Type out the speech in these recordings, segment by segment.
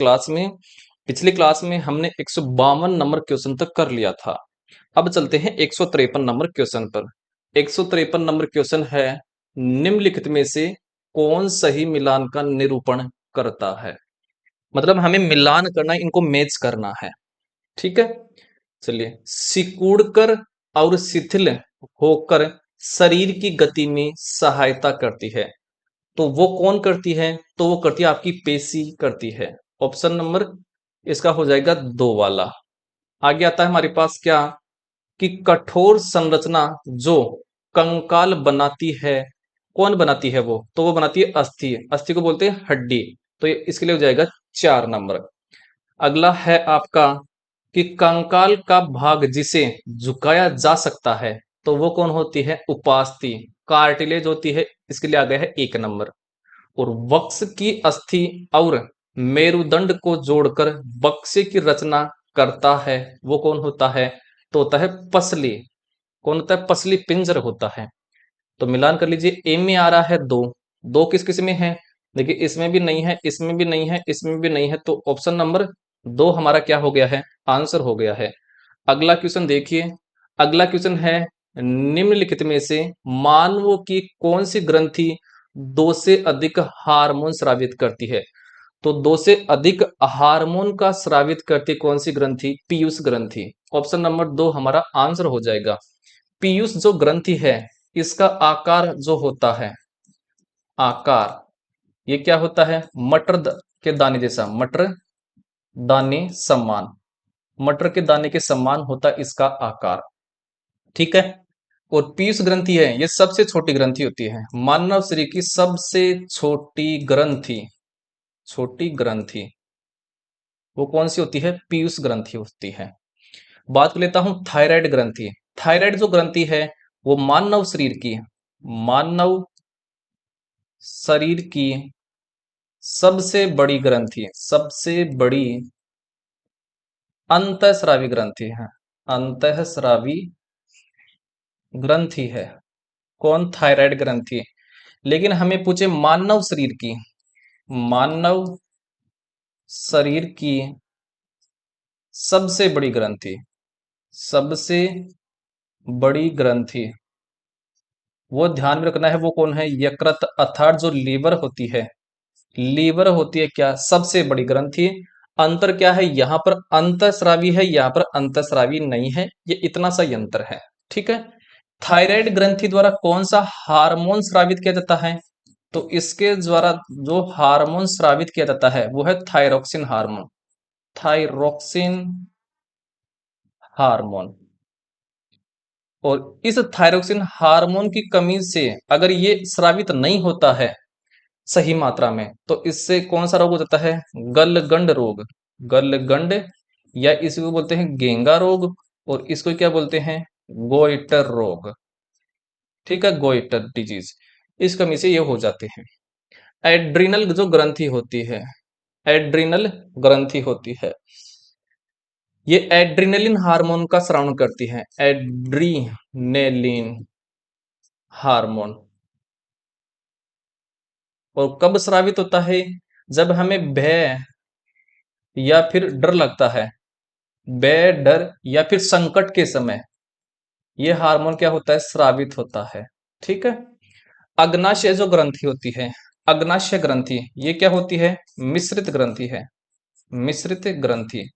Class में पिछली class में हमने 152 नंबर क्वेश्चन तक कर लिया था। अब चलते हैं 153 नंबर क्वेश्चन पर। 153 नंबर क्वेश्चन है, निम्नलिखित में से कौन सही मिलान का निरूपण करता है। मतलब हमें मिलान करना है, इनको मैच करना है। ठीक है, चलिए। सिकुड़कर और शिथिल होकर शरीर की गति में सहायता करती है, तो वो कौन करती है? तो वो करती है आपकी पेशी करती है। ऑप्शन नंबर इसका हो जाएगा 2 वाला। आगे आता है हमारे पास क्या, कि कठोर संरचना जो कंकाल बनाती है, कौन बनाती है? वो तो वो बनाती है अस्थि। अस्थि को बोलते हैं हड्डी। तो ये इसके लिए हो जाएगा 4 नंबर। अगला है आपका कि कंकाल का भाग जिसे झुकाया जा सकता है, तो वो कौन होती है? उपास्थि, कार्टिलेज होती है। इसके लिए आ गया है 1 नंबर। और वक्ष की अस्थि और मेरुदंड को जोड़कर बक्से की रचना करता है, वो कौन होता है? तो होता है पसली। कौन होता है? पसली पिंजर होता है। तो मिलान कर लीजिए। ए में आ रहा है 2। 2 किस किस में है? देखिए, इसमें भी नहीं है, इसमें भी नहीं है, इसमें भी नहीं है, तो ऑप्शन नंबर 2 हमारा क्या हो गया है? आंसर हो गया है। अगला क्वेश्चन देखिए। अगला क्वेश्चन है, निम्नलिखित में से मानवों की कौन सी ग्रंथि 2 से अधिक हार्मोन स्रावित करती है? तो 2 से अधिक हार्मोन का स्रावित करती कौन सी ग्रंथि? पीयूष ग्रंथि। ऑप्शन नंबर 2 हमारा आंसर हो जाएगा। पीयूष जो ग्रंथि है, इसका आकार जो होता है, आकार, ये क्या होता है? मटर के दाने जैसा, मटर दाने समान, मटर के दाने के समान होता है इसका आकार। ठीक है। और पीयूष ग्रंथि है, ये सबसे छोटी ग्रंथि होती है। मानव शरीर की सबसे छोटी ग्रंथि, छोटी ग्रंथि वो कौन सी होती है? पीयूष ग्रंथि होती है। बात कर लेता हूं थायराइड ग्रंथि। थायराइड जो ग्रंथि है, वो मानव शरीर की, मानव शरीर की सबसे बड़ी ग्रंथि, सबसे बड़ी अंतःस्रावी ग्रंथि है। अंतःस्रावी ग्रंथि है कौन? थायराइड ग्रंथि। लेकिन हमें पूछे मानव शरीर की, मानव शरीर की सबसे बड़ी ग्रंथि, सबसे बड़ी ग्रंथि, वो ध्यान में रखना है, वो कौन है? यकृत, अर्थात जो लीवर होती है, लीवर होती है क्या? सबसे बड़ी ग्रंथि। अंतर क्या है? यहां पर अंतःस्रावी है, यहां पर अंतःस्रावी नहीं है, ये इतना सा ही अंतर है। ठीक है। थायराइड ग्रंथि द्वारा कौन सा हार्मोन स्रावित किया जाता है? तो इसके द्वारा जो हार्मोन स्रावित किया जाता है वो है थायरोक्सिन हार्मोन, थायरोक्सिन हार्मोन। और इस थायरोक्सिन हार्मोन की कमी से अगर ये स्रावित नहीं होता है सही मात्रा में, तो इससे कौन सा रोग हो जाता है? गलगंड रोग, गलगंड, या इसको बोलते हैं गेंगा रोग, और इसको क्या बोलते हैं? गोइटर रोग। ठीक है, गोइटर डिजीज। इस कमी से ये हो जाते हैं। एड्रिनल जो ग्रंथि होती है, एड्रिनल ग्रंथि होती है, ये एड्रिनलिन हार्मोन का स्राव करती है, एड्रीनेलिन हार्मोन। और कब स्रावित होता है? जब हमें भय या फिर डर लगता है, भय, डर या फिर संकट के समय ये हार्मोन क्या होता है? स्रावित होता है। ठीक है। अग्नाशय जो ग्रंथि होती है, अग्नाशय ग्रंथि, ये क्या होती है? मिश्रित ग्रंथि है, मिश्रित ग्रंथि,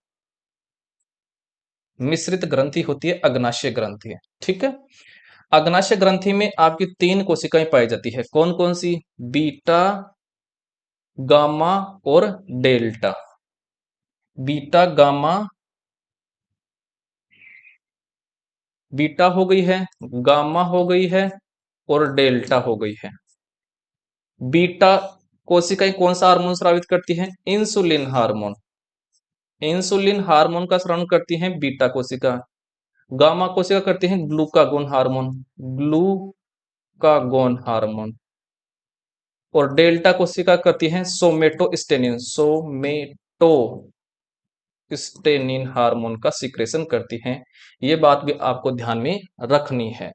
मिश्रित ग्रंथि होती है, अग्नाशय ग्रंथि है। ठीक है। अग्नाशय ग्रंथि में आपकी 3 कोशिकाएं पाई जाती है। कौन कौन सी? बीटा, गामा और डेल्टा। बीटा, गामा, बीटा हो गई है, गामा हो गई है, और डेल्टा हो गई है। बीटा कोशिकाएं कौन सा हार्मोन स्रावित करती हैं? इंसुलिन हार्मोन, इंसुलिन हार्मोन का स्राव करती हैं बीटा कोशिका। गामा कोशिका करती हैं ग्लूकागोन हार्मोन, ग्लूकागोन हार्मोन। और डेल्टा कोशिका करती हैं सोमेटोस्टेनिन, सोमेटोस्टेनिन हार्मोन का सिक्रेशन करती हैं। ये बात भी आपको ध्यान में रखनी है।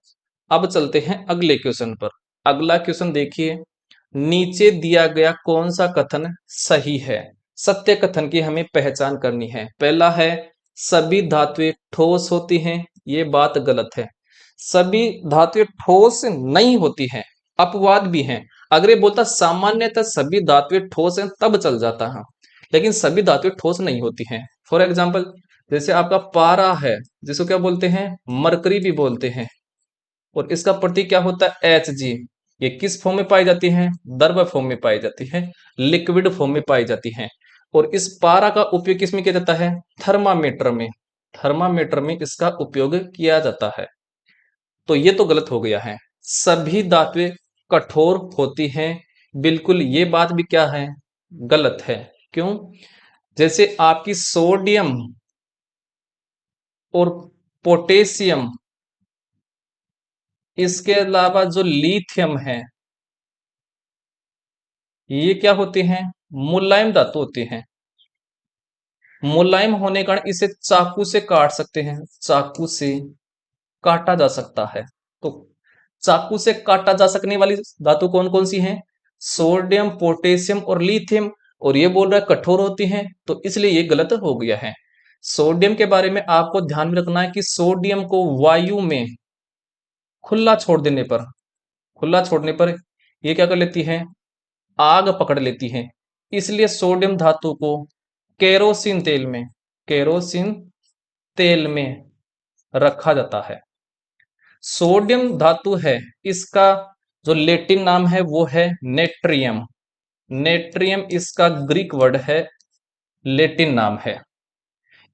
अब चलते हैं अगले क्वेश्चन पर। अगला क्वेश्चन देखिए, नीचे दिया गया कौन सा कथन सही है? सत्य कथन की हमें पहचान करनी है। पहला है सभी धातुएं ठोस होती हैं, ये बात गलत है। सभी धातुएं ठोस नहीं होती हैं, अपवाद भी हैं। अगर ये बोलता सामान्यतः सभी धातुएं ठोस हैं तब चल जाता है, लेकिन सभी धातुएं ठोस नहीं होती हैं। फॉर एग्जाम्पल जैसे आपका पारा है, जिसको क्या बोलते हैं, मरकरी भी बोलते हैं, और इसका प्रतीक क्या होता है, Hg। ये किस फॉर्म में पाई जाती है, द्रव फॉर्म में पाई जाती है, लिक्विड फॉर्म में पाई जाती है। और इस पारा का उपयोग किसमें किया जाता है, थर्मामीटर में। थर्मामीटर में इसका उपयोग किया जाता है। तो ये तो गलत हो गया है। सभी धातुएं कठोर होती हैं, बिल्कुल ये बात भी क्या है, गलत है। क्यों? जैसे आपकी सोडियम और पोटेशियम, इसके अलावा जो लिथियम है, ये क्या होते हैं, मुलायम धातु होते हैं। मुलायम होने के कारण इसे चाकू से काट सकते हैं, चाकू से काटा जा सकता है। तो चाकू से काटा जा सकने वाली धातु कौन कौन सी हैं, सोडियम, पोटेशियम और लिथियम। और ये बोल रहा है कठोर होती हैं, तो इसलिए ये गलत हो गया है। सोडियम के बारे में आपको ध्यान में रखना है कि सोडियम को वायु में खुला छोड़ देने पर, खुला छोड़ने पर ये क्या कर लेती है, आग पकड़ लेती है। इसलिए सोडियम धातु को केरोसिन तेल में, केरोसिन तेल में रखा जाता है। सोडियम धातु है, इसका जो लैटिन नाम है वो है नेट्रियम। नेट्रियम इसका ग्रीक वर्ड है, लैटिन नाम है,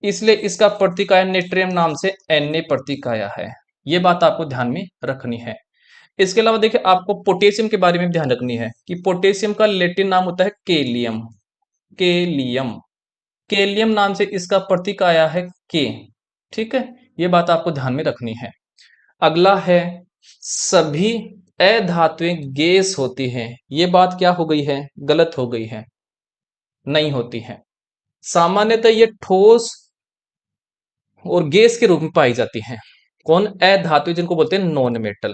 इसलिए इसका प्रतीक आया नेट्रियम नाम से, Na प्रतीक आया है। ये बात आपको ध्यान में रखनी है। इसके अलावा देखिए आपको पोटेशियम के बारे में ध्यान रखनी है कि पोटेशियम का लैटिन नाम होता है केलियम। केलियम, केलियम नाम से इसका प्रतीक आया है के। ठीक है, ये बात आपको ध्यान में रखनी है। अगला है सभी अधातुएं गैस होती हैं, ये बात क्या हो गई है, गलत हो गई है, नहीं होती है। सामान्यतः ये ठोस और गैस के रूप में पाई जाती हैं। कौन, अधातु, जिनको बोलते हैं नॉन मेटल।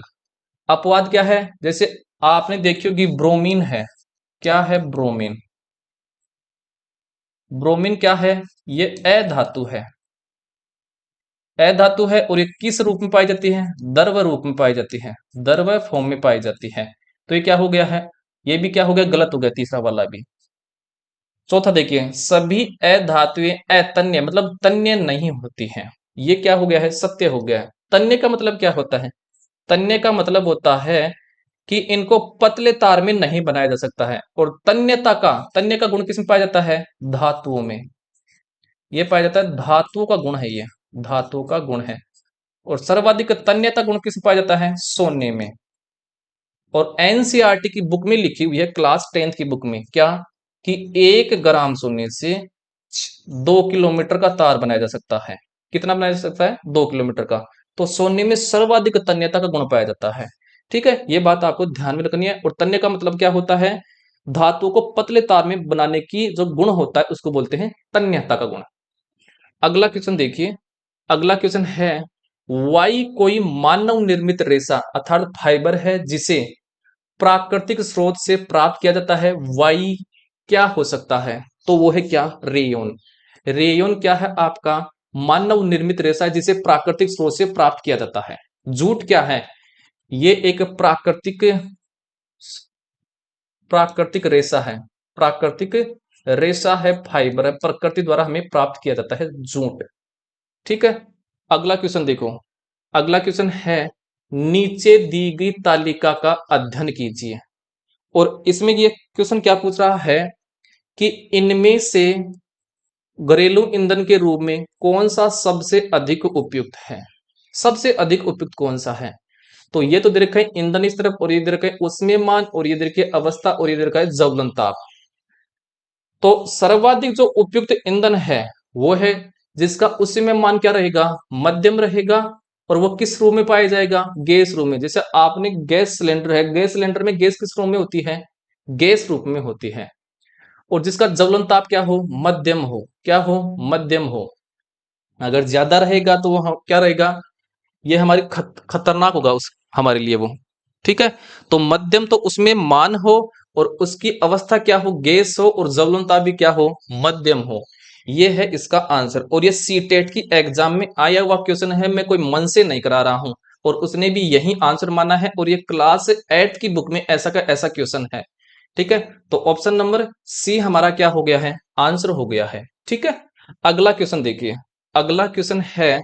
अपवाद क्या है, जैसे आपने देखी होगी ब्रोमीन है, क्या है ब्रोमीन, ब्रोमीन क्या है, ये अधातु है, अधातु है। और ये किस रूप में पाई जाती है, द्रव रूप में पाई जाती है, द्रव फॉर्म में पाई जाती है। तो ये क्या हो गया है, ये भी क्या हो गया, गलत हो गया, तीसरा वाला भी। चौथा देखिए सभी अधातुएं अतन्य, मतलब तन्य नहीं होती हैं, ये क्या हो गया है, सत्य हो गया है। तन्य का मतलब क्या होता है, तन्य का मतलब होता है कि इनको पतले तार में नहीं बनाया जा सकता है। और तन्यता का, तन्य का गुण किसमें पाया जाता है, धातुओं में। ये पाया जाता है, धातुओं का गुण है ये, धातुओं का गुण है। और सर्वाधिक तन्यता गुण किसमें पाया जाता है, सोने में। और एनसीईआरटी की बुक में लिखी हुई है, क्लास 10th की बुक में, क्या कि 1 ग्राम सोने से 2 किलोमीटर का तार बनाया जा सकता है। कितना बनाया जा सकता है, 2 किलोमीटर का। तो सोने में सर्वाधिक तन्यता का गुण पाया जाता है। ठीक है, ये बात आपको ध्यान में रखनी है। और तन्य का मतलब क्या होता है, धातु को पतले तार में बनाने की जो गुण होता है उसको बोलते हैं तन्यता का गुण। अगला क्वेश्चन देखिए, अगला क्वेश्चन है वाई कोई मानव निर्मित रेशा अर्थात फाइबर है जिसे प्राकृतिक स्रोत से प्राप्त किया जाता है, वाई क्या हो सकता है, तो वो है क्या, रेयोन। रेयोन क्या है आपका, मानव निर्मित रेशा है जिसे प्राकृतिक स्रोत से प्राप्त किया जाता है। जूट क्या है, ये एक प्राकृतिक, प्राकृतिक रेशा है, प्राकृतिक रेशा है, फाइबर है, प्रकृति द्वारा हमें प्राप्त किया जाता है जूट। ठीक है, अगला क्वेश्चन देखो, अगला क्वेश्चन है नीचे दी गई तालिका का अध्ययन कीजिए। और इसमें ये क्वेश्चन क्या पूछ रहा है कि इनमें से घरेलू ईंधन के रूप में कौन सा सबसे अधिक उपयुक्त है, सबसे अधिक उपयुक्त कौन सा है। तो ये तो दे रखा है ईंधन इस तरफ, और ये दे रखा है उष्मीयमान, और ये दे रखी है अवस्था, और ये दे रखा है ज्वलन ताप। तो सर्वाधिक जो उपयुक्त ईंधन है वो है जिसका उष्मीयमान क्या रहेगा, मध्यम रहेगा। और वो किस रूप में पाया जाएगा, गैस रूप में। जैसे आपने गैस सिलेंडर है, गैस सिलेंडर में गैस किस रूप में होती है, गैस रूप में होती है। और जिसका ज्वलन ताप क्या हो, मध्यम हो, क्या हो, मध्यम हो। अगर ज्यादा रहेगा तो वो क्या रहेगा, ये हमारी खतरनाक होगा उस हमारे लिए वो। ठीक है, तो मध्यम तो उसमें मान हो, और उसकी अवस्था क्या हो, गैस हो, और ज्वलनता भी क्या हो, मध्यम हो। ये है इसका आंसर। और ये सीटेट की एग्जाम में आया हुआ क्वेश्चन है, मैं कोई मन से नहीं करा रहा हूं, और उसने भी यही आंसर माना है, और ये क्लास 8 की बुक में ऐसा का ऐसा क्वेश्चन है। ठीक है, तो ऑप्शन नंबर सी हमारा क्या हो गया है, आंसर हो गया है। ठीक है, अगला क्वेश्चन देखिए। अगला क्वेश्चन है,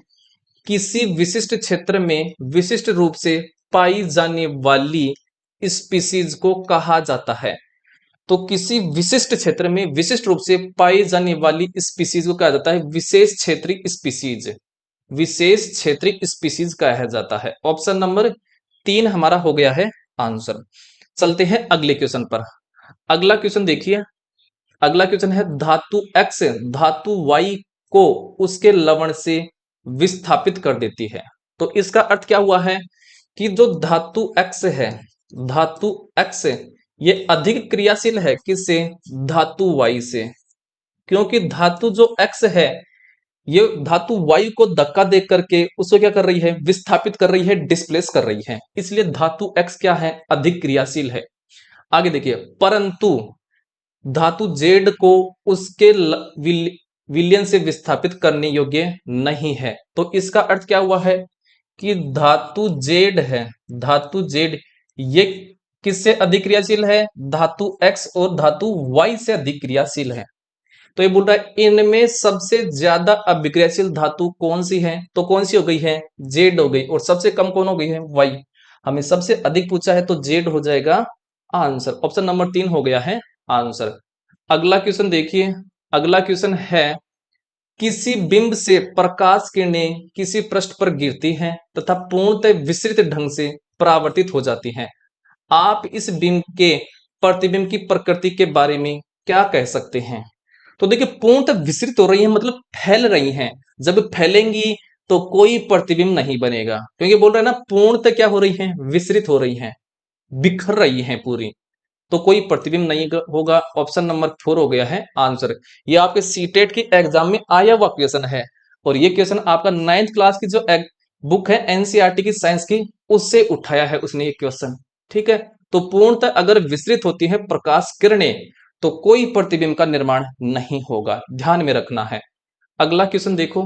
किसी विशिष्ट क्षेत्र में विशिष्ट रूप से पाई जाने वाली स्पीसीज को कहा जाता है। तो किसी विशिष्ट क्षेत्र में विशिष्ट रूप से पाई जाने वाली स्पीसीज को कहा जाता है विशेष क्षेत्रीय स्पीसीज। विशेष क्षेत्रीय स्पीसीज कहा जाता है। ऑप्शन नंबर 3 हमारा हो गया है आंसर। चलते हैं अगले क्वेश्चन पर। अगला क्वेश्चन देखिए। अगला क्वेश्चन है, धातु एक्स धातु वाई को उसके लवण से विस्थापित कर देती है। तो इसका अर्थ क्या हुआ है कि जो धातु एक्स है, धातु एक्स ये अधिक क्रियाशील है किससे, धातु वाई से। क्योंकि धातु जो एक्स है ये धातु वायु को धक्का दे करके उसको क्या कर रही है, विस्थापित कर रही है, डिस्प्लेस कर रही है, इसलिए धातु एक्स क्या है, अधिक क्रियाशील है। आगे देखिए, परंतु धातु जेड को उसके विलयन से विस्थापित करने योग्य नहीं है। तो इसका अर्थ क्या हुआ है कि धातु जेड है, धातु जेड ये किससे अधिक क्रियाशील है, धातु एक्स और धातु वाई से अधिक क्रियाशील है। तो ये बोल रहा है इनमें सबसे ज्यादा अभिक्रियाशील धातु कौन सी है, तो कौन सी हो गई है, जेड हो गई, और सबसे कम कौन हो गई है, वाई। हमें सबसे अधिक पूछा है तो जेड हो जाएगा आंसर। ऑप्शन नंबर 3 हो गया है आंसर। अगला क्वेश्चन देखिए। अगला क्वेश्चन है, किसी बिंब से प्रकाश किरणें किसी पृष्ठ पर गिरती हैं तथा पूर्णतः विस्तृत ढंग से परावर्तित हो जाती हैं। आप इस बिंब के प्रतिबिंब की प्रकृति के बारे में क्या कह सकते हैं। तो देखिए, पूर्णतः विस्तृत हो रही है मतलब फैल रही हैं। जब फैलेंगी तो कोई प्रतिबिंब नहीं बनेगा, क्योंकि बोल रहे हैं ना, पूर्णतः क्या हो रही है, विस्तृत हो रही है, बिखर रही है पूरी, तो कोई प्रतिबिंब नहीं होगा। ऑप्शन नंबर 4 हो गया है आंसर। ये आपके सीटेट की एग्जाम में आया हुआ क्वेश्चन है, और ये क्वेश्चन आपका 9th क्लास की जो बुक है एनसीईआरटी की साइंस की, उससे उठाया है उसने ये क्वेश्चन। ठीक है, तो पूर्णतः अगर विस्तृत होती है प्रकाश किरणें तो कोई प्रतिबिंब का निर्माण नहीं होगा, ध्यान में रखना है। अगला क्वेश्चन देखो।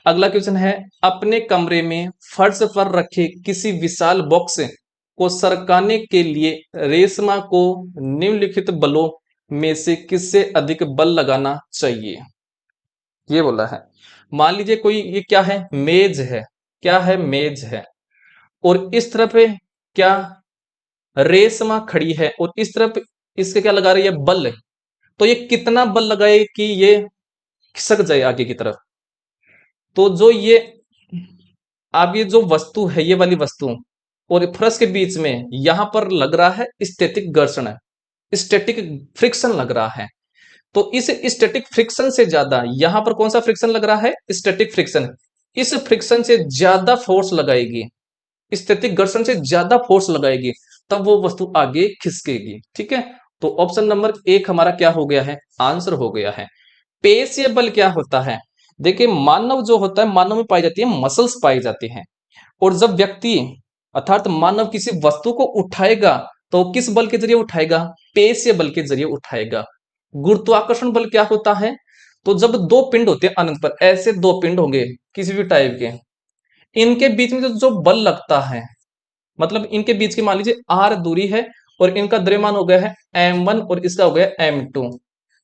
अगला क्वेश्चन है, अपने कमरे में फर्श पर रखे किसी विशाल बॉक्स को सरकाने के लिए रेशमा को निम्नलिखित बलों में से किससे अधिक बल लगाना चाहिए। ये बोला है, मान लीजिए कोई ये क्या है, मेज है, क्या है, मेज है, और इस तरफ क्या, रेशमा खड़ी है, और इस तरफ इसके क्या लगा रही है, बल। तो ये कितना बल लगाए कि ये खिसक जाए आगे की तरफ। तो जो ये अब ये जो वस्तु है, ये वाली वस्तु और फर्श के बीच में यहां पर लग रहा है स्टैटिक घर्षण, स्टैटिक फ्रिक्शन लग रहा है। तो इस स्टैटिक फ्रिक्शन से ज्यादा यहां पर कौन सा फ्रिक्शन लग रहा है, स्टैटिक फ्रिक्शन। इस फ्रिक्शन से ज्यादा फोर्स लगाएगी, स्टैटिक घर्षण से ज्यादा फोर्स लगाएगी, तब वो वस्तु आगे खिसकेगी। ठीक है, तो ऑप्शन नंबर 1 हमारा क्या हो गया है, आंसर हो गया है। पेशीय बल क्या होता है, देखिए मानव जो होता है, मानव में पाई जाती है मसल्स पाई जाती हैं, और जब व्यक्ति अर्थात मानव किसी वस्तु को उठाएगा तो किस बल के जरिए उठाएगा, पेशीय बल के जरिए उठाएगा। गुरुत्वाकर्षण बल क्या होता है, तो जब दो पिंड होते हैं अनंत पर, ऐसे दो पिंड होंगे किसी भी टाइप के, इनके बीच में जो बल लगता है, मतलब इनके बीच की मान लीजिए आर दूरी है, और इनका द्रव्यमान हो गया है m1 और इसका हो गया m2,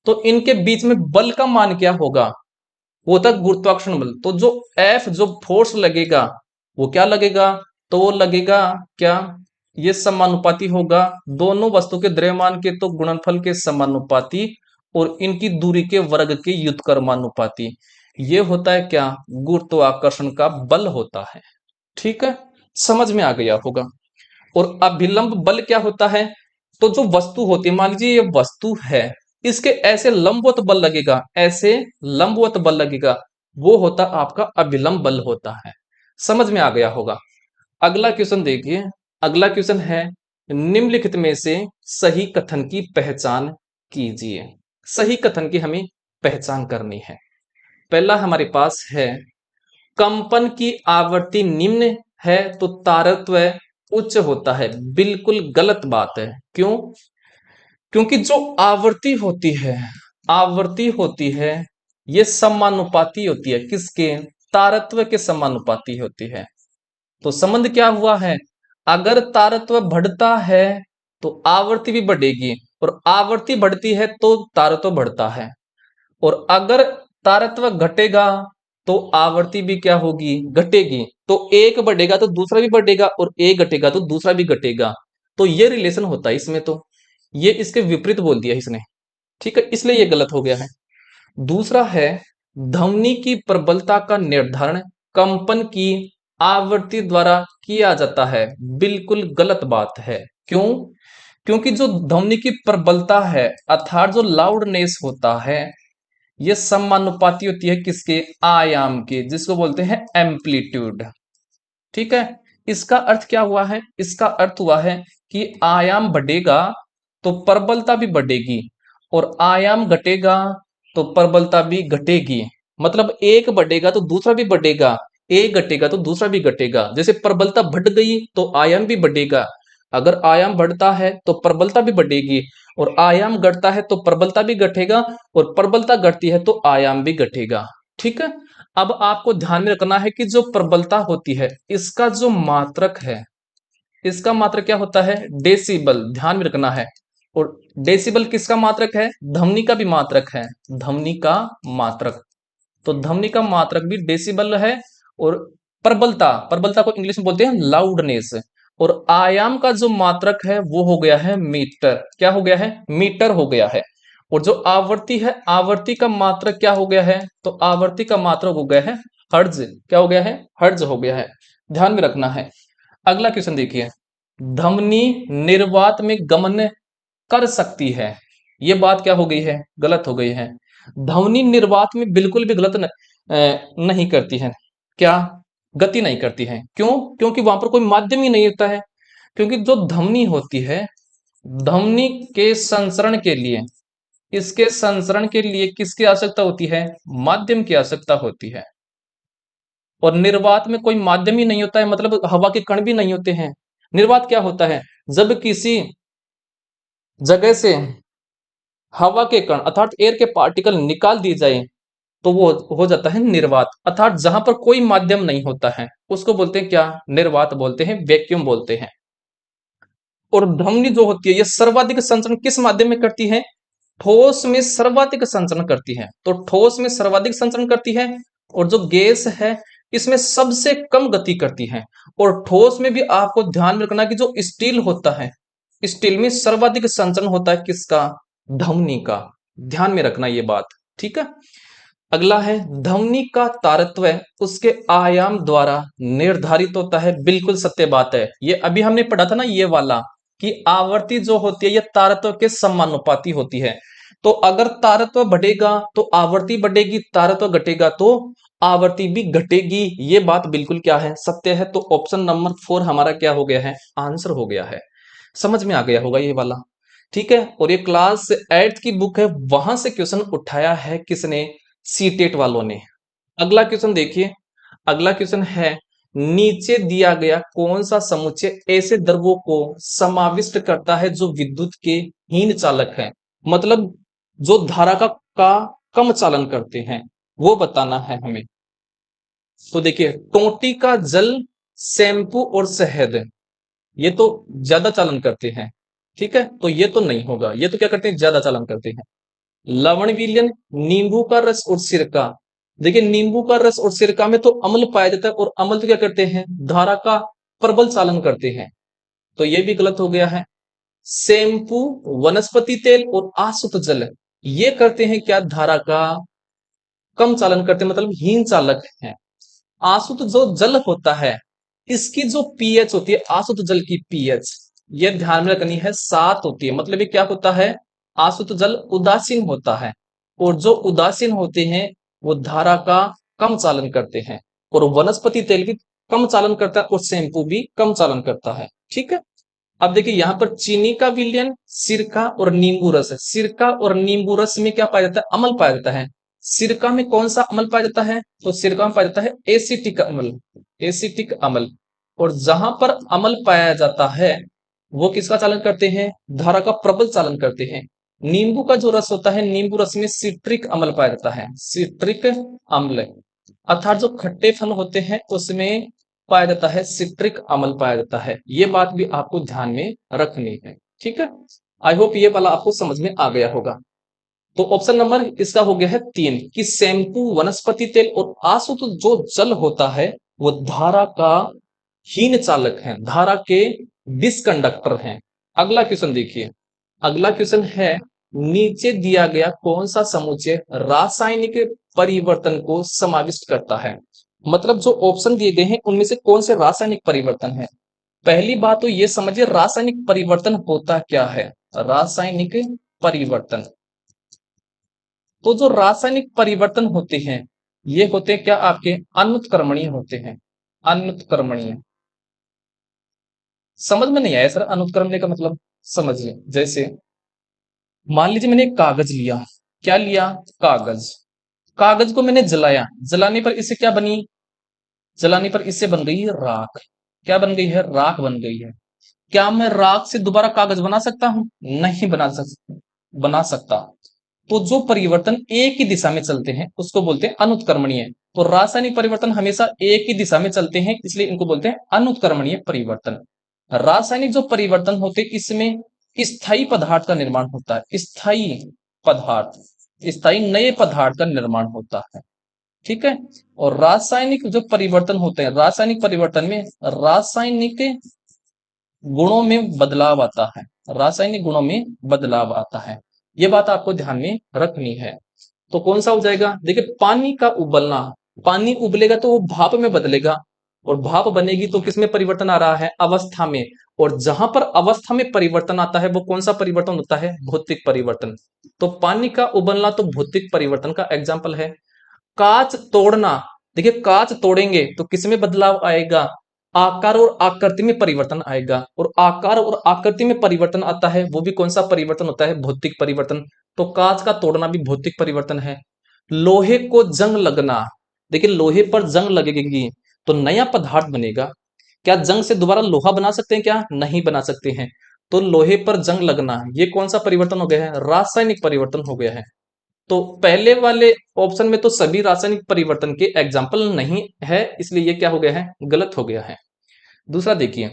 तो इनके बीच में बल का मान क्या होगा, वो होता है गुरुत्वाकर्षण बल। तो जो F जो फोर्स लगेगा वो क्या लगेगा, तो वो लगेगा क्या, ये समानुपाती होगा दोनों वस्तु के द्रव्यमान के तो गुणनफल के समानुपाती, और इनकी दूरी के वर्ग के व्युत्क्रमानुपाती। ये होता है क्या, गुरुत्वाकर्षण का बल होता है। ठीक है, समझ में आ गया होगा। और अभिलंब बल क्या होता है, तो जो वस्तु होती है, मान लीजिए ये वस्तु है, इसके ऐसे लंबवत बल लगेगा, ऐसे लंबवत बल लगेगा, वो होता आपका अभिलंब बल होता है। समझ में आ गया होगा। अगला क्वेश्चन देखिए। अगला क्वेश्चन है, निम्नलिखित में से सही कथन की पहचान कीजिए। सही कथन की हमें पहचान करनी है। पहला हमारे पास है, कंपन की आवृत्ति निम्न है तो तारत्व उच्च होता है। बिल्कुल गलत बात है। क्यों, क्योंकि जो आवृत्ति होती है ये समानुपाती होती है, किसके? तारत्व के समानुपाती होती है। तो संबंध क्या हुआ है? अगर तारत्व बढ़ता है तो आवृत्ति भी बढ़ेगी, और आवृत्ति बढ़ती है तो तारत्व बढ़ता है। और अगर तारत्व घटेगा तो आवृत्ति भी क्या होगी? घटेगी। तो एक बढ़ेगा तो दूसरा भी बढ़ेगा, और एक घटेगा तो दूसरा भी घटेगा। तो ये रिलेशन होता है इसमें। तो ये इसके विपरीत बोल दिया इसने, ठीक है, इसलिए ये गलत हो गया है। दूसरा है, ध्वनि की प्रबलता का निर्धारण कंपन की आवृत्ति द्वारा किया जाता है। बिल्कुल गलत बात है। क्यों? क्योंकि जो ध्वनि की प्रबलता है अर्थात जो लाउडनेस होता है ये समानुपाती होती है किसके? आयाम के, जिसको बोलते हैं एम्पलीट्यूड। ठीक है, इसका अर्थ क्या हुआ है? इसका अर्थ हुआ है कि आयाम बढ़ेगा तो प्रबलता भी बढ़ेगी, और आयाम घटेगा तो प्रबलता भी घटेगी। मतलब एक बढ़ेगा तो दूसरा भी बढ़ेगा, एक घटेगा तो दूसरा भी घटेगा। जैसे प्रबलता बढ़ गई तो आयाम भी बढ़ेगा, अगर आयाम बढ़ता है तो प्रबलता भी बढ़ेगी, और आयाम घटता है तो प्रबलता भी घटेगा, और प्रबलता घटती है तो आयाम भी घटेगा। ठीक है, अब आपको ध्यान में रखना है कि जो प्रबलता होती है इसका जो मात्रक है, इसका मात्रक क्या होता है? डेसिबल। ध्यान में रखना है। और डेसिबल किसका मात्रक है? ध्वनि का भी मात्रक है, ध्वनि का मात्रक। तो ध्वनि का मात्रक भी डेसिबल है। और प्रबलता, प्रबलता को इंग्लिश में बोलते हैं लाउडनेस। और आयाम का जो मात्रक है वो हो गया है मीटर। क्या हो गया है? मीटर हो गया है। और जो आवृत्ति है, आवृत्ति का मात्रक क्या हो गया है? तो आवृत्ति का मात्रक हो गया है हर्ज। क्या हो गया है? हर्ज हो गया है। ध्यान में रखना है। अगला क्वेश्चन देखिए, ध्वनि निर्वात में गमन कर सकती है। ये बात क्या हो गई है? गलत हो गई है। ध्वनि निर्वात में बिल्कुल भी गलत नहीं करती है। क्या? गति नहीं करती है। क्यों? क्योंकि वहां पर कोई माध्यम ही नहीं होता है। क्योंकि जो ध्वनि होती है, ध्वनि के संचरण के लिए, इसके संचरण के लिए किसकी आवश्यकता होती है? माध्यम की आवश्यकता होती है। और निर्वात में कोई माध्यम ही नहीं होता है, मतलब हवा के कण भी नहीं होते हैं। निर्वात क्या होता है? जब किसी जगह से हवा के कण अर्थात एयर के पार्टिकल निकाल दिए जाए तो वो हो जाता है निर्वात। अर्थात जहां पर कोई माध्यम नहीं होता है उसको बोलते हैं क्या? निर्वात बोलते हैं, वैक्यूम बोलते हैं। और ध्वनि जो होती है ये सर्वाधिक संचरण किस माध्यम में करती है? ठोस में सर्वाधिक संचरण करती है। तो ठोस में सर्वाधिक संचरण करती है, और जो गैस है इसमें सबसे कम गति करती है। और ठोस में भी आपको ध्यान में रखना कि जो स्टील होता है, स्टील में सर्वाधिक संचरण होता है किसका? ध्वनि का। ध्यान में रखना ये बात। ठीक है, अगला है, ध्वनि का तारत्व उसके आयाम द्वारा निर्धारित होता है। बिल्कुल सत्य बात है। ये अभी हमने पढ़ा था ना ये वाला, कि आवृत्ति जो होती है ये तारत्व के समानुपाती होती है। तो अगर तारत्व बढ़ेगा तो आवृत्ति बढ़ेगी, तारत्व घटेगा तो आवृत्ति भी घटेगी। ये बात बिल्कुल क्या है? सत्य है। तो ऑप्शन नंबर 4 हमारा क्या हो गया है? आंसर हो गया है। समझ में आ गया होगा ये वाला। ठीक है, और ये क्लास 8 की बुक है, वहां से क्वेश्चन उठाया है किसने? सीटेट वालों ने। अगला क्वेश्चन देखिए, अगला क्वेश्चन है, नीचे दिया गया कौन सा समुच्चय ऐसे द्रव्यों को समाविष्ट करता है जो विद्युत के हीन चालक है? मतलब जो धारा का कम चालन करते हैं, वो बताना है हमें। तो देखिए, टोटी का जल, शैम्पू और शहद, ये तो ज्यादा चालन करते हैं। ठीक है, तो ये तो नहीं होगा। ये तो क्या करते हैं? ज्यादा चालन करते हैं। लवण विलयन, नींबू का रस और सिरका। देखिए, नींबू का रस और सिरका में तो अम्ल पाया जाता है, और अम्ल तो क्या करते हैं? धारा का प्रबल चालन करते हैं। तो ये भी गलत हो गया है। शैम्पू, वनस्पति तेल और आसुत जल, ये करते हैं क्या? धारा का कम चालन करते हैं, मतलब हीन चालक है। आसुत जो जल होता है इसकी जो पीएच होती है, आसुत जल की पीएच, ये ध्यान में रखनी है, 7 होती है। मतलब ये क्या होता है? आसुत जल उदासीन होता है, और जो उदासीन होते हैं वो धारा का कम चालन करते हैं। और वनस्पति तेल भी कम चालन करता है, और शैम्पू भी कम चालन करता है। ठीक है, अब देखिए यहाँ पर चीनी का विलयन, सिरका और नींबू रस है। सिरका और नींबू रस में क्या पाया जाता है? अम्ल पाया जाता है। सिरका में कौन सा अम्ल पाया जाता है? तो सिरका में पाया जाता है एसिटिक अम्ल, एसिटिक अम्ल। और जहां पर अम्ल पाया जाता है वो किसका चालन करते हैं? धारा का प्रबल चालन करते हैं। नींबू का जो रस होता है, नींबू रस में सिट्रिक अम्ल पाया जाता है, सिट्रिक अम्ल, अर्थात जो खट्टे फल होते हैं उसमें पाया जाता है सिट्रिक अम्ल पाया जाता है। ये बात भी आपको ध्यान में रखनी है, ठीक है। आई होप ये वाला आपको समझ में आ गया होगा। तो ऑप्शन नंबर इसका हो गया है 3 कि शैम्पू, वनस्पति तेल और आसुत जो जल होता है वो धारा का हीन चालक है, धारा के डिसकंडक्टर हैं। अगला क्वेश्चन देखिए, अगला क्वेश्चन है नीचे दिया गया कौन सा समुच्चय रासायनिक परिवर्तन को समाविष्ट करता है? मतलब जो ऑप्शन दिए गए हैं उनमें से कौन से रासायनिक परिवर्तन है? पहली बात तो ये समझिए रासायनिक परिवर्तन होता क्या है। रासायनिक परिवर्तन, तो जो रासायनिक परिवर्तन होते हैं ये होते हैं क्या आपके अनुत्क्रमणीय होते हैं। अनुत्क्रमणीय, समझ में नहीं आया सर अनुत्क्रमणीय का मतलब? समझिए, जैसे मान लीजिए मैंने एक कागज लिया, क्या लिया? कागज। कागज को मैंने जलाया, जलाने पर इससे क्या बनी? जलाने पर इससे बन गई राख। क्या बन गई है? राख बन गई है। क्या मैं राख से दोबारा कागज बना सकता हूं? नहीं बना सकता। तो जो परिवर्तन एक ही दिशा में चलते हैं उसको बोलते हैं अनुत्क्रमणीय। तो रासायनिक परिवर्तन हमेशा एक ही दिशा में चलते हैं इसलिए इनको बोलते हैं अनुत्क्रमणीय परिवर्तन। रासायनिक जो परिवर्तन होते हैं इसमें स्थायी पदार्थ का निर्माण होता है, स्थायी पदार्थ, स्थायी नए पदार्थ का निर्माण होता है, ठीक है। और रासायनिक जो परिवर्तन होते हैं, रासायनिक परिवर्तन में रासायनिक गुणों में बदलाव आता है, रासायनिक गुणों में बदलाव आता है। ये बात आपको ध्यान में रखनी है। तो कौन सा हो जाएगा? देखिए पानी का उबलना, पानी उबलेगा तो वो भाप में बदलेगा, और भाप बनेगी तो किसमें परिवर्तन आ रहा है? अवस्था में। और जहां पर अवस्था में परिवर्तन आता है वो कौन सा परिवर्तन होता है? भौतिक परिवर्तन। तो पानी का उबलना तो भौतिक परिवर्तन का एग्जाम्पल है। कांच तोड़ना, देखिए कांच तोड़ेंगे तो किसमें बदलाव आएगा? आकार और आकृति में परिवर्तन आएगा, और आकार और आकृति में परिवर्तन आता है वो भी कौन सा परिवर्तन होता है? भौतिक परिवर्तन। तो कांच का तोड़ना भी भौतिक परिवर्तन है। लोहे को जंग लगना, देखिए लोहे पर जंग लगेगी तो नया पदार्थ बनेगा। क्या जंग से दोबारा लोहा बना सकते हैं? क्या नहीं बना सकते हैं। तो लोहे पर जंग लगना ये कौन सा परिवर्तन हो गया है? रासायनिक परिवर्तन हो गया है। तो पहले वाले ऑप्शन में तो सभी रासायनिक परिवर्तन के एग्जाम्पल नहीं है, इसलिए ये क्या हो गया है? गलत हो गया है। दूसरा देखिए,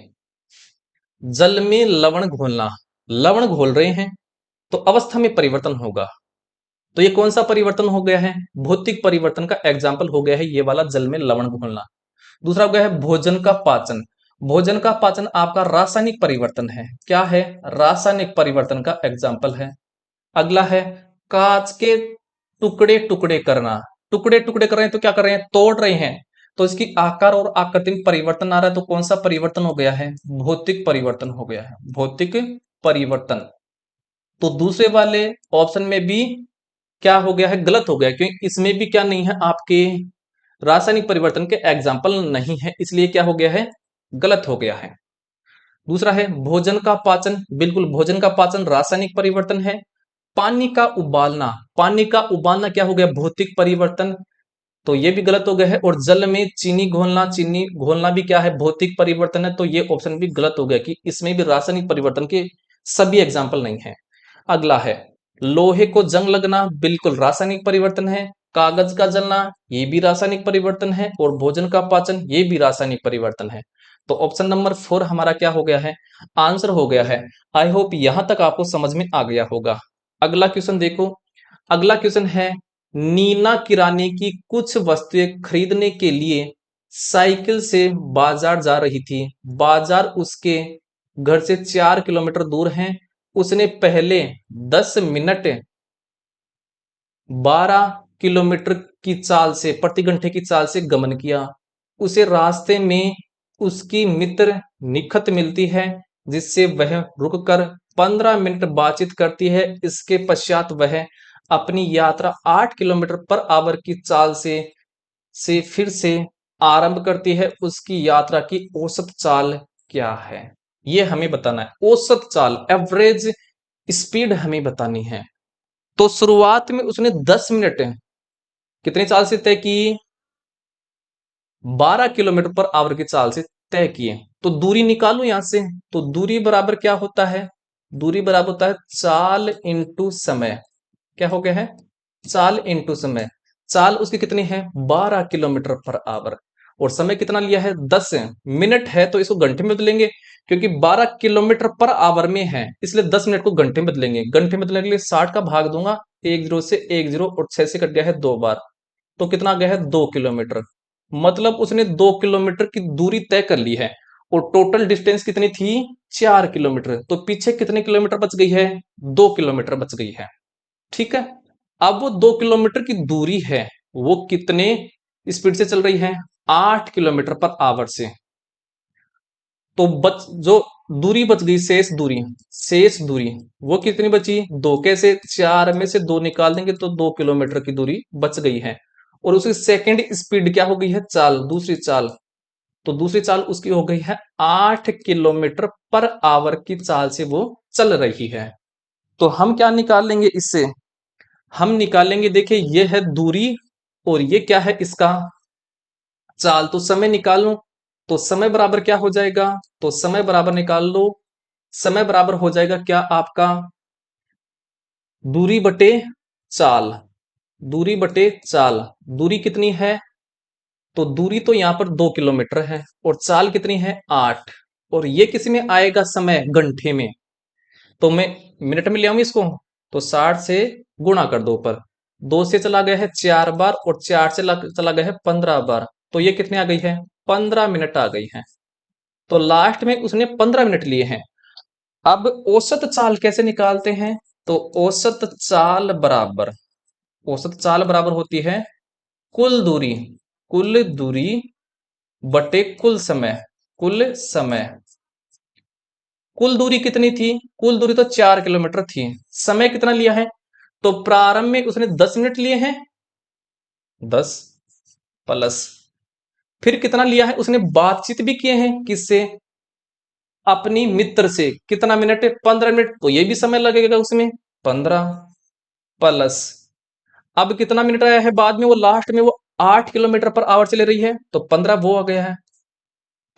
जल में लवण घोलना, लवण घोल रहे हैं तो अवस्था में परिवर्तन होगा। तो ये कौन सा परिवर्तन हो गया है? भौतिक परिवर्तन का एग्जाम्पल हो गया है ये वाला जल में लवण घोलना। दूसरा हो गया है भोजन का पाचन। भोजन का पाचन आपका रासायनिक परिवर्तन है। क्या है? रासायनिक परिवर्तन का एग्जाम्पल है। अगला है कांच के टुकड़े टुकड़े करना। टुकड़े टुकड़े कर रहे हैं तो क्या कर रहे हैं? तोड़ रहे हैं, तो इसकी आकार और आकृति में परिवर्तन आ रहा है तो कौन सा परिवर्तन हो गया है? भौतिक परिवर्तन हो गया है, भौतिक परिवर्तन। तो दूसरे वाले ऑप्शन में भी क्या हो गया है? गलत हो गया, क्योंकि इसमें भी क्या नहीं है आपके? रासायनिक परिवर्तन के एग्जाम्पल नहीं है, इसलिए क्या हो गया है? गलत हो गया है। दूसरा है भोजन का पाचन, बिल्कुल भोजन का पाचन रासायनिक परिवर्तन है। पानी का उबालना, पानी का उबालना क्या हो गया? भौतिक परिवर्तन, तो ये भी गलत हो गया है। और जल में चीनी घोलना, चीनी घोलना भी क्या है? भौतिक परिवर्तन है, तो ये ऑप्शन भी गलत हो गया कि इसमें भी रासायनिक परिवर्तन के सभी एग्जाम्पल नहीं है। अगला है लोहे को जंग लगना, बिल्कुल रासायनिक परिवर्तन है। कागज का जलना ये भी रासायनिक परिवर्तन है, और भोजन का पाचन ये भी रासायनिक परिवर्तन है। तो ऑप्शन नंबर 4 हमारा क्या हो गया है? आंसर हो गया है। आई होप यहां तक आपको समझ में आ गया होगा। अगला क्वेश्चन देखो, अगला क्वेश्चन है नीना किराने की कुछ वस्तुएं खरीदने के लिए साइकिल से बाजार जा रही थी। बाजार उसके घर से 4 किलोमीटर दूर है। उसने पहले 10 मिनट 12 किलोमीटर की चाल से, प्रति घंटे की चाल से गमन किया। उसे रास्ते में उसकी मित्र निखत मिलती है जिससे वह रुककर 15 मिनट बातचीत करती है। इसके पश्चात वह अपनी यात्रा 8 किलोमीटर पर आवर की चाल से फिर से आरंभ करती है। उसकी यात्रा की औसत चाल क्या है? ये हमें बताना है, औसत चाल, एवरेज स्पीड हमें बतानी है। तो शुरुआत में उसने 10 मिनट कितनी चाल से तय की? 12 किलोमीटर पर आवर की चाल से तय किए। तो दूरी निकालू यहां से, तो दूरी बराबर क्या होता है, दूरी बराबर होता है चाल इंटू समय। क्या हो गया है, चाल इंटू समय। चाल उसकी कितनी है, 12 किलोमीटर पर आवर, और समय कितना लिया है, 10 मिनट है, तो इसको घंटे में बदलेंगे, क्योंकि 12 किलोमीटर पर आवर में है, इसलिए 10 मिनट को घंटे में बदलेंगे। घंटे में बदलने के लिए 60 का भाग दूंगा, 10 से 10 और 6 से कट गया है 2 बार, तो कितना गया है, 2 किलोमीटर। मतलब उसने 2 किलोमीटर की दूरी तय कर ली है, और टोटल डिस्टेंस कितनी थी, 4 किलोमीटर। तो पीछे कितने किलोमीटर बच गई है, 2 किलोमीटर बच गई है। ठीक है, अब वो 2 किलोमीटर की दूरी है, वो कितने स्पीड से चल रही है, 8 किलोमीटर पर आवर से। तो जो दूरी बच गई, शेष दूरी वो कितनी बची, 2। कैसे, 4 में से 2 निकाल देंगे तो 2 किलोमीटर की दूरी बच गई है। और उसकी सेकंड स्पीड क्या हो गई है, चाल, दूसरी चाल, तो दूसरी चाल उसकी हो गई है 8 किलोमीटर पर आवर की चाल से वो चल रही है। तो हम क्या निकाल लेंगे इससे, हम निकालेंगे, देखिए ये है दूरी, और ये क्या है इसका चाल। तो समय निकाल लो, तो समय बराबर क्या हो जाएगा, तो समय बराबर निकाल लो, समय बराबर हो जाएगा क्या आपका, दूरी बटे चाल, दूरी बटे चाल। दूरी कितनी है, तो दूरी तो यहां पर 2 किलोमीटर है, और चाल कितनी है, 8। और ये किस में आएगा, समय घंटे में, तो मैं मिनट में ले आऊं इसको, तो 60 से गुणा कर दो ऊपर, 2 से चला गया है 4 बार, और 4 से चला गया है 15 बार, तो ये कितने आ गई है, 15 मिनट आ गई है। तो लास्ट में उसने 15 मिनट लिए हैं। अब औसत चाल कैसे निकालते हैं, तो औसत चाल बराबर होती है कुल दूरी बटे कुल समय। कुल दूरी कितनी थी, कुल दूरी तो 4 किलोमीटर थी, समय कितना लिया है, तो प्रारंभ में उसने 10 मिनट लिए हैं, 10 प्लस, फिर कितना लिया है, उसने बातचीत भी किए हैं, किससे, अपनी मित्र से, कितना मिनट है, 15 मिनट, तो ये भी समय लगेगा उसमें, 15 प्लस, अब कितना मिनट आया है बाद में, वो लास्ट में वो 8 किलोमीटर पर आवर चले रही है, तो 15 वो आ गया है,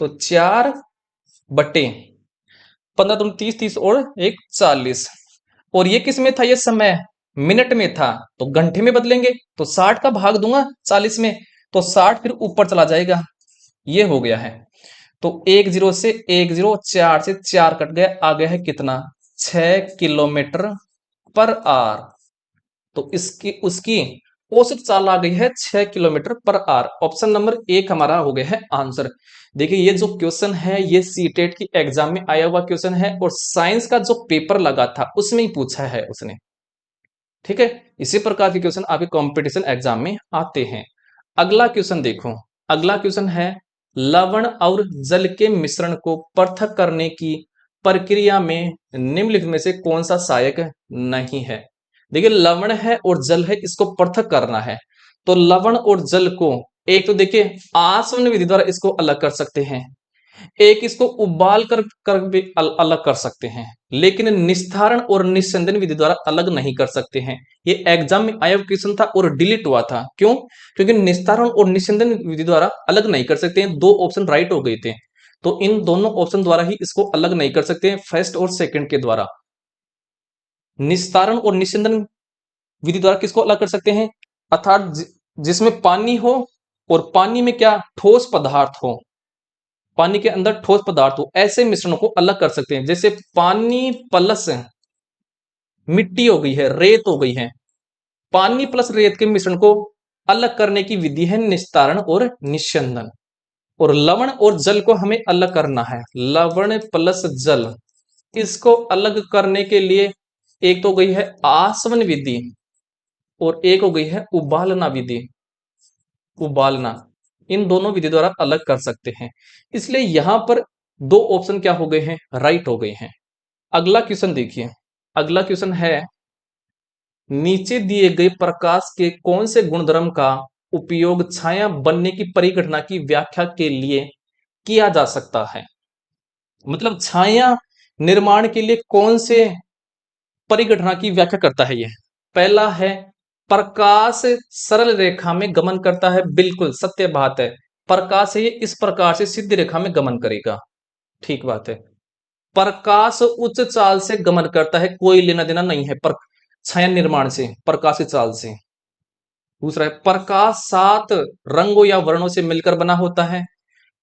तो 4 बटे 15 दूनी 30, 30 और 1 40। और ये किस में था, ये समय मिनट में था, तो घंटे में बदलेंगे, तो 60 का भाग दूंगा 40 में, तो 60 फिर ऊपर चला जाएगा, ये हो गया है। तो 10 से 10, 4 से 4 कट गया, आ गया है कितना, 6 किलोमीटर पर आवर। तो इसकी उसकी औसत चाल आ गई है 6 kilometre per hour. Option number 1 हमारा हो गया है आंसर। देखिए ये जो क्वेश्चन है, ये सीटेट की एग्जाम में आया हुआ क्वेश्चन है, और साइंस का जो पेपर लगा था उसमें ही पूछा है उसने। ठीक है, इसी प्रकार के क्वेश्चन आपके कंपटीशन एग्जाम में आते हैं। अगला क्वेश्चन देखो, अगला क्वेश्चन है, लवण और जल के मिश्रण को पृथक करने की प्रक्रिया में निम्नलिखित में से कौन सा सहायक नहीं है। देखिए लवण है और जल है, इसको पृथक करना है, तो लवण और जल को, एक तो देखिए आसवन विधि द्वारा इसको अलग कर सकते हैं, एक इसको उबाल कर भी अलग कर सकते हैं, लेकिन निस्तारण और निस्संदन विधि द्वारा अलग नहीं कर सकते हैं। ये एग्जाम में आया क्वेश्चन था और डिलीट हुआ था, क्यों, क्योंकि निस्तारण और निस्संदन विधि द्वारा अलग नहीं कर सकते हैं, 2 ऑप्शन राइट हो गए थे, तो इन दोनों ऑप्शन द्वारा ही इसको अलग नहीं कर सकते हैं, फर्स्ट और सेकंड के द्वारा। निस्तारण और निस्संदन विधि द्वारा किसको अलग कर सकते हैं, अर्थात जिसमें पानी हो, और पानी में क्या, ठोस पदार्थ हो, पानी के अंदर ठोस पदार्थ हो, ऐसे मिश्रणों को अलग कर सकते हैं। जैसे पानी प्लस मिट्टी हो गई है, रेत हो गई है, पानी प्लस रेत के मिश्रण को अलग करने की विधि है निस्तारण और निस्यंदन। और लवण और जल को हमें अलग करना है, लवण प्लस जल, इसको अलग करने के लिए एक तो गई है आसवन विधि, और एक हो गई है उबालना विधि, उबालना, इन दोनों विधि द्वारा अलग कर सकते हैं। इसलिए यहां पर 2 ऑप्शन क्या हो गए हैं, राइट हो गए हैं। अगला क्वेश्चन देखिए, अगला क्वेश्चन है, नीचे दिए गए प्रकाश के कौन से गुणधर्म का उपयोग छाया बनने की परिघटना की व्याख्या के लिए किया जा सकता है। मतलब छाया निर्माण के लिए कौन से परिघटना की व्याख्या करता है ये। पहला है, प्रकाश सरल रेखा में गमन करता है, बिल्कुल सत्य बात है, प्रकाश है ये इस प्रकार से सीधी रेखा में गमन करेगा। ठीक बात है। प्रकाश उच्च चाल से गमन करता है, कोई लेना देना नहीं है पर छाया निर्माण से, प्रकाश की चाल से। दूसरा है प्रकाश 7 रंगों या वर्णों से मिलकर बना होता है,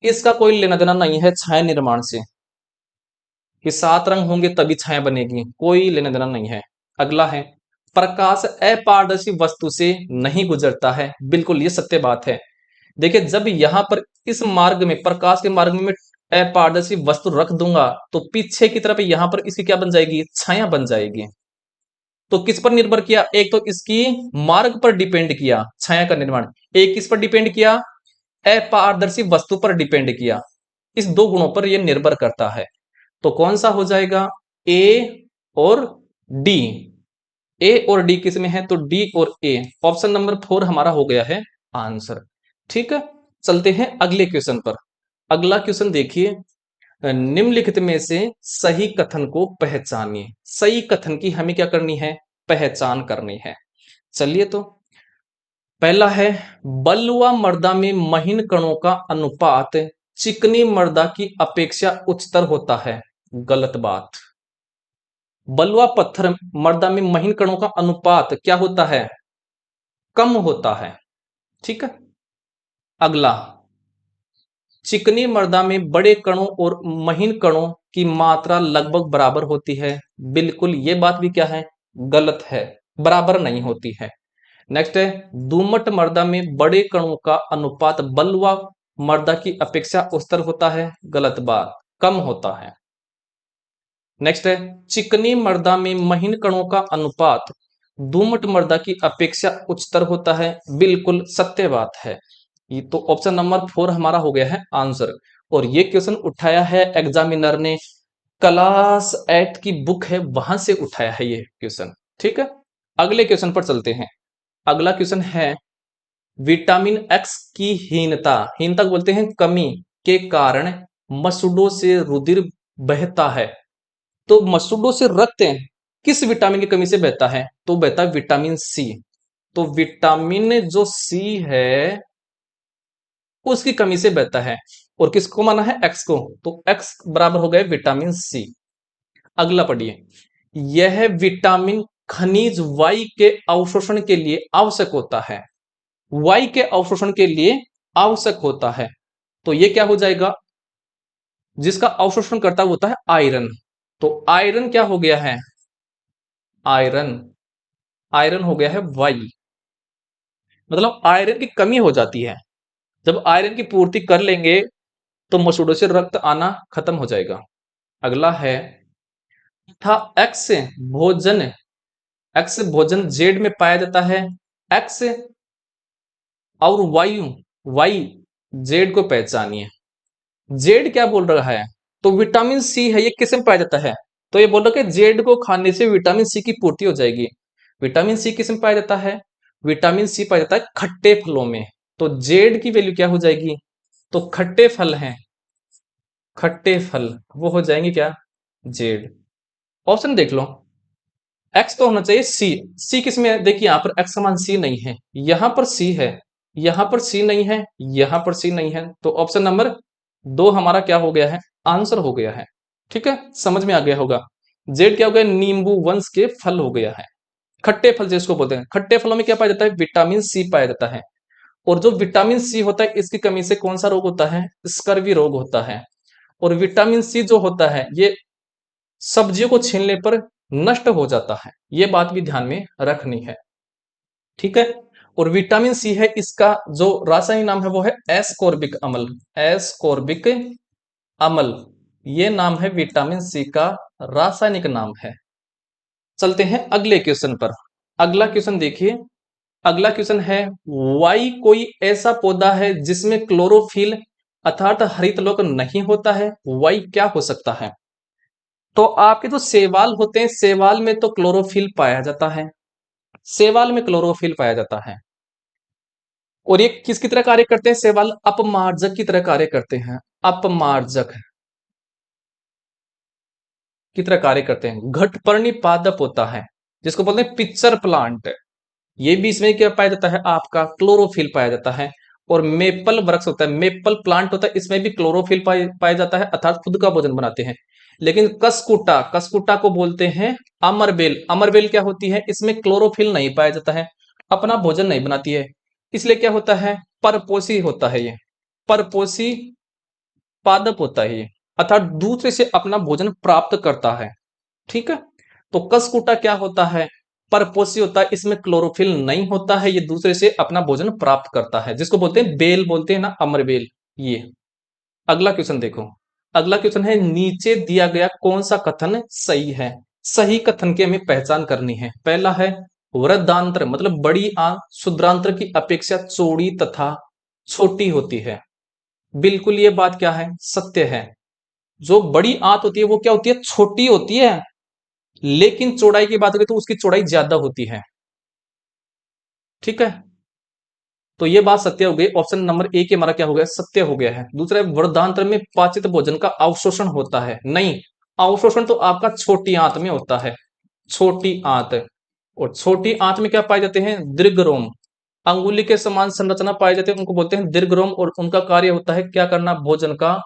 इसका कोई लेना देना नहीं है छाया निर्माण से, कि 7 रंग होंगे तभी छाया बनेगी, कोई लेना देना नहीं है। अगला है प्रकाश अपारदर्शी वस्तु से नहीं गुजरता है, बिल्कुल ये सत्य बात है। देखिए जब यहां पर इस मार्ग में, प्रकाश के मार्ग में अपारदर्शी वस्तु रख दूंगा तो पीछे की तरफ यहां पर इसकी क्या बन जाएगी, छाया बन जाएगी। तो किस पर निर्भर किया, एक तो इसकी मार्ग पर डिपेंड किया छाया का निर्माण, एक किस पर डिपेंड किया, अपारदर्शी वस्तु पर डिपेंड किया। इस दो गुणों पर यह निर्भर करता है। तो कौन सा हो जाएगा, ए और डी। ए और डी किस में है, तो डी और ए, ऑप्शन नंबर 4 हमारा हो गया है आंसर। ठीक है, चलते हैं अगले क्वेश्चन पर। अगला क्वेश्चन देखिए, निम्नलिखित में से सही कथन को पहचानिए। सही कथन की हमें क्या करनी है, पहचान करनी है। चलिए तो पहला है, बलुआ मृदा में महीन कणों का अनुपात चिकनी मृदा की अपेक्षा उच्चतर होता है। गलत बात। बलुआ पत्थर मृदा में महीन कणों का अनुपात क्या होता है, कम होता है। ठीक है। अगला, चिकनी मृदा में बड़े कणों और महीन कणों की मात्रा लगभग बराबर होती है। बिल्कुल ये बात भी क्या है, गलत है, बराबर नहीं होती है। नेक्स्ट है, दोमट मृदा में बड़े कणों का अनुपात बलुआ मृदा की अपेक्षा उच्चतर होता है। गलत बात, कम होता है। नेक्स्ट है, चिकनी मृदा में महीन कणों का अनुपात दोमट मृदा की अपेक्षा उच्चतर होता है। बिल्कुल सत्य बात है। ये तो ऑप्शन नंबर 4 हमारा हो गया है आंसर। और ये क्वेश्चन उठाया है एग्जामिनर ने, क्लास 8 की बुक है वहां से उठाया है ये क्वेश्चन। ठीक है, अगले क्वेश्चन पर चलते हैं। अगला क्वेश्चन है, विटामिन एक्स की हीनता, हीनता को बोलते हैं कमी, के कारण मसूड़ों से रुधिर बहता है। तो मसूड़ों से रक्त किस विटामिन की कमी से बहता है, तो बहता है विटामिन सी। तो विटामिन जो सी है उसकी कमी से बहता है। और किसको माना है, एक्स को, तो एक्स बराबर हो गए विटामिन सी। अगला पढ़िए, यह विटामिन खनिज वाई के अवशोषण के लिए आवश्यक होता है। वाई के अवशोषण के लिए आवश्यक होता है, तो यह क्या हो जाएगा, जिसका अवशोषण करता होता है आयरन। तो आयरन क्या हो गया है, आयरन, आयरन हो गया है वाई। मतलब आयरन की कमी हो जाती है, जब आयरन की पूर्ति कर लेंगे तो मसूड़ों से रक्त आना खत्म हो जाएगा। अगला है, था एक्स भोजन, एक्स भोजन जेड में पाया जाता है। एक्स और वायु, वाई जेड को पहचानिए। जेड क्या बोल रहा है, तो विटामिन सी है, ये किस में पाया जाता है, तो ये बोल रहा है कि जेड को खाने से विटामिन सी की पूर्ति हो जाएगी। विटामिन सी किस में पाया जाता है, विटामिन सी पाया जाता है खट्टे फलों में। तो जेड की वैल्यू क्या हो जाएगी, तो खट्टे फल हैं, खट्टे फल वो हो जाएंगे क्या, जेड। ऑप्शन देख लो, एक्स तो होना चाहिए सी, सी किस में है, देखिए यहां पर एक्स समान सी नहीं है, यहां पर सी है, यहां पर सी नहीं है, यहां पर सी नहीं है, तो ऑप्शन नंबर 2 हमारा क्या हो गया है, आंसर हो गया है। ठीक है, समझ में आ गया होगा। जेड क्या हो गया, नींबू वंश के फल हो गया है, खट्टे फल जिसको बोलते हैं। खट्टे फलों में क्या पाया जाता है, विटामिन सी पाया जाता है। और जो विटामिन सी होता है इसकी कमी से कौन सा रोग होता है, स्कर्वी रोग होता है। और विटामिन सी जो होता है ये सब्जियों को छीलने पर नष्ट हो जाता है, ये बात भी ध्यान में रखनी है। ठीक है, और विटामिन सी है, इसका जो रासायनिक नाम है वो है एस्कॉर्बिक अम्ल, एस्कॉर्बिक अम्ल, ये नाम है विटामिन सी का रासायनिक नाम है। चलते हैं अगले क्वेश्चन पर। अगला क्वेश्चन देखिए, अगला क्वेश्चन है, वाई कोई ऐसा पौधा है जिसमें क्लोरोफिल अर्थात हरितलोक नहीं होता है। वाई क्या हो सकता है, तो आपके जो सेवाल होते हैं, सेवाल में तो क्लोरोफिल पाया जाता है, सेवाल में क्लोरोफिल पाया जाता है। और ये किसकी तरह कार्य करते हैं, सेवाल अपमार्जक की तरह कार्य करते हैं, अपमार्जक की तरह कार्य करते हैं। घटपर्णी पादप होता है जिसको बोलते हैं पिक्चर प्लांट, ये भी इसमें क्या पाया जाता है, आपका क्लोरोफिल पाया जाता है। और मेपल वृक्ष होता है, मेपल प्लांट होता है, इसमें भी क्लोरोफिल पाया जाता है, अर्थात खुद का भोजन बनाते हैं। लेकिन कसकुटा, कसकुटा को बोलते हैं अमरबेल। अमरबेल क्या होती है, इसमें क्लोरोफिल नहीं पाया जाता है, अपना भोजन नहीं बनाती है, इसलिए क्या होता है, परपोषी होता है ये, परपोषी पादप होता है ये, अर्थात दूसरे से अपना भोजन प्राप्त करता है। ठीक है, तो कसकुटा क्या होता है, परपोषी होता है, इसमें क्लोरोफिल नहीं होता है, ये दूसरे से अपना भोजन प्राप्त करता है, जिसको बोलते हैं बेल, बोलते हैं ना, अमरबेल। ये अगला क्वेश्चन देखो, अगला क्वेश्चन है, नीचे दिया गया कौन सा कथन सही है। सही कथन की हमें पहचान करनी है। पहला है, वृद्धांत्र मतलब बड़ी आंत शुद्रांत्र की अपेक्षा चौड़ी तथा छोटी होती है। बिल्कुल ये बात क्या है, सत्य है। जो बड़ी आंत होती है वो क्या होती है, छोटी होती है, लेकिन चौड़ाई की बात करें तो उसकी चौड़ाई ज्यादा होती है। ठीक है, तो ये बात सत्य हो गई, ऑप्शन नंबर ए के हमारा क्या हो गया, सत्य हो गया है। दूसरा है, वृद्धांत्र में पाचित भोजन का अवशोषण होता है। नहीं, अवशोषण तो आपका छोटी आंत में होता है, छोटी आंत। और छोटी आंत में क्या पाए जाते हैं, दीर्घरोम, अंगुली के समान संरचना पाए जाते हैं, उनको बोलते हैं दीर्घरोम, और उनका कार्य होता है क्या करना, भोजन का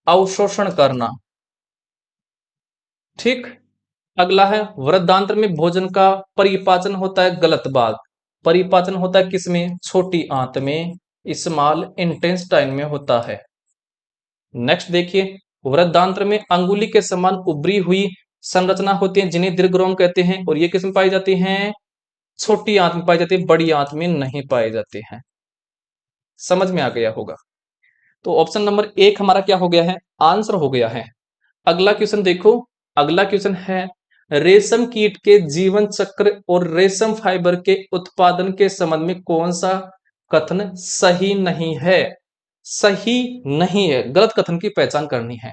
अवशोषण करना। ठीक, अगला है, वृद्धांत्र में भोजन का परिपाचन होता है, गलत बात। परिपाचन होता है किसमें, छोटी आंत में, स्मॉल इंटेस्टाइन में होता है। नेक्स्ट देखिए, वृद्धांत्र में अंगुली के समान उभरी हुई संरचना होती है, जिन्हें दीर्घरोम कहते हैं, और ये किसमें पाई जाती हैं, छोटी आंत में पाई जाती है, बड़ी आंत में नहीं पाए जाते हैं। समझ में आ गया होगा। तो ऑप्शन नंबर एक हमारा क्या हो गया है, आंसर हो गया है। अगला क्वेश्चन देखो, अगला क्वेश्चन है, रेशम कीट के जीवन चक्र और रेशम फाइबर के उत्पादन के संबंध में कौन सा कथन सही नहीं है। सही नहीं है, गलत कथन की पहचान करनी है।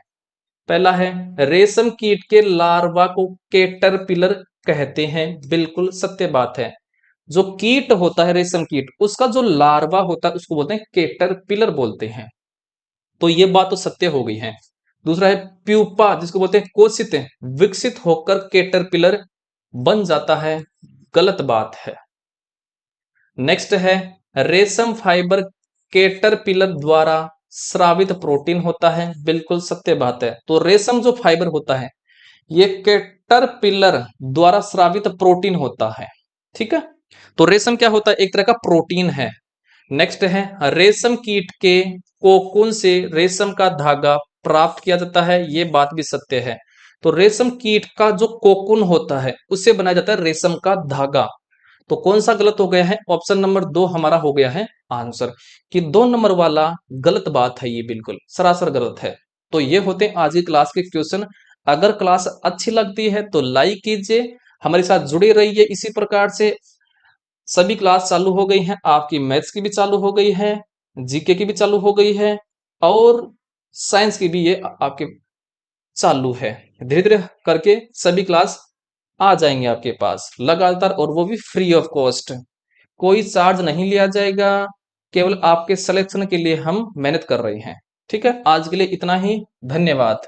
पहला है, रेशम कीट के लार्वा को केटरपिलर कहते हैं। बिल्कुल सत्य बात है। जो कीट होता है रेशम कीट, उसका जो लार्वा होता है उसको बोलते हैं केटरपिलर बोलते हैं। तो ये बात तो सत्य हो गई है। दूसरा है, प्यूपा जिसको बोलते हैं कोशित विकसित होकर केटरपिलर बन जाता है। गलत बात है। नेक्स्ट है, रेशम फाइबर केटरपिलर द्वारा स्रावित प्रोटीन होता है। बिल्कुल सत्य बात है। तो रेशम जो फाइबर होता है ये केटरपिलर द्वारा स्रावित प्रोटीन होता है। ठीक है, तो रेशम क्या होता है, एक तरह का प्रोटीन है। नेक्स्ट है, रेशम कीट के कोकून से रेशम का धागा प्राप्त किया जाता है। ये बात भी सत्य है। तो रेशम कीट का जो कोकून होता है उससे बनाया जाता है रेशम का धागा। तो कौन सा गलत हो गया है, ऑप्शन नंबर दो हमारा हो गया है आंसर, कि दो नंबर वाला गलत बात है, ये बिल्कुल सरासर गलत है। तो ये होते हैं आज की क्लास के क्वेश्चन। अगर क्लास अच्छी लगती है तो लाइक कीजिए, हमारे साथ जुड़े रहिए। इसी प्रकार से सभी क्लास चालू हो गई हैं, आपकी मैथ्स की भी चालू हो गई है, जीके की भी चालू हो गई है, और साइंस की भी ये आपके चालू है। धीरे धीरे करके सभी क्लास आ जाएंगे आपके पास लगातार, और वो भी फ्री ऑफ कॉस्ट। कोई चार्ज नहीं लिया जाएगा, केवल आपके सिलेक्शन के लिए हम मेहनत कर रहे हैं। ठीक है, आज के लिए इतना ही, धन्यवाद।